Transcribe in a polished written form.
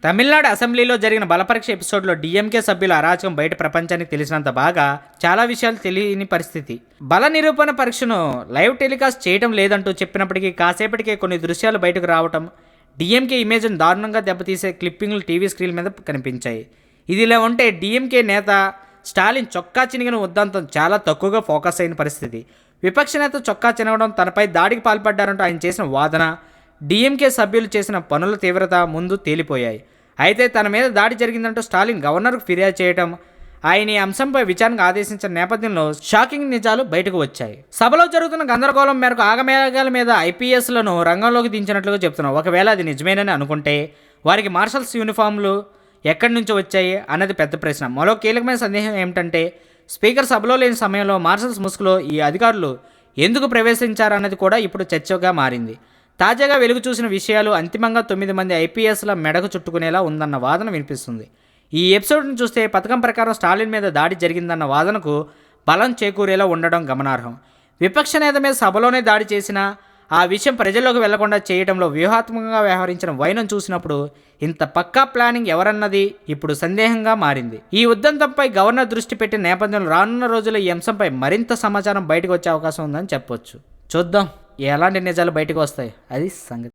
తమిళనాడు అసెంబ్లీలో జరిగిన బలపరీక్ష ఎపిసోడ్లో డీఎంకే సభ్యుల అరాచకం బయట ప్రపంచానికి తెలిసినంత బాగా చాలా విషయాలు తెలియని పరిస్థితి. బల నిరూపణ పరీక్షను లైవ్ టెలికాస్ట్ చేయడం లేదంటూ చెప్పినప్పటికీ కాసేపటికే కొన్ని దృశ్యాలు బయటకు రావటం, డీఎంకే ఇమేజ్ను దారుణంగా దెబ్బతీసే క్లిప్పింగ్లు టీవీ స్క్రీన్ మీద కనిపించాయి. ఇదిలా ఉంటే డీఎంకే నేత స్టాలిన్ చొక్కా చినిగిన ఉద్దంతం చాలా తక్కువగా ఫోకస్ అయిన పరిస్థితి. విపక్ష నేత చొక్కా చినగడం, తనపై దాడికి పాల్పడ్డారంటూ ఆయన చేసిన వాదన, డీఎంకే సభ్యులు చేసిన పనుల తీవ్రత ముందు తేలిపోయాయి. అయితే తన మీద దాడి జరిగిందంటూ స్టాలిన్ గవర్నర్కు ఫిర్యాదు చేయడం, ఆయన ఈ అంశంపై విచారణకు ఆదేశించిన నేపథ్యంలో షాకింగ్ నిజాలు బయటకు వచ్చాయి. సభలో జరుగుతున్న గందరగోళం మేరకు ఆగమేఘాల మీద ఐపీఎస్లను రంగంలోకి దించినట్లుగా చెప్తున్నారు. ఒకవేళ అది నిజమేనని అనుకుంటే వారికి మార్షల్స్ యూనిఫామ్లు ఎక్కడి నుంచి వచ్చాయి అన్నది పెద్ద ప్రశ్న. మరో కీలకమైన సందేహం ఏమిటంటే స్పీకర్ సభలో లేని సమయంలో మార్షల్స్ ముసుగులో ఈ అధికారులు ఎందుకు ప్రవేశించారన్నది కూడా ఇప్పుడు చర్చగా మారింది. తాజాగా వెలుగు చూసిన విషయాలు అంతిమంగా 9 మంది ఐపీఎస్ల మెడకు చుట్టుకునేలా ఉందన్న వాదన వినిపిస్తుంది. ఈ ఎపిసోడ్ను చూస్తే పథకం ప్రకారం స్టాలిన్ మీద దాడి జరిగిందన్న వాదనకు బలం చేకూరేలా ఉండడం గమనార్హం. విపక్ష నేత మీద సభలోనే దాడి చేసినా ఆ విషయం ప్రజల్లోకి వెళ్లకుండా చేయడంలో వ్యూహాత్మకంగా వ్యవహరించిన వైనం చూసినప్పుడు ఇంత పక్కా ప్లానింగ్ ఎవరన్నది ఇప్పుడు సందేహంగా మారింది. ఈ ఉద్దంతంపై గవర్నర్ దృష్టి పెట్టిన నేపథ్యంలో రానున్న రోజుల్లో ఈ అంశంపై మరింత సమాచారం బయటకు వచ్చే అవకాశం ఉందని చెప్పొచ్చు. చూద్దాం ఎలాంటి నిజాలు బయటకు వస్తాయి, అది సంగతి.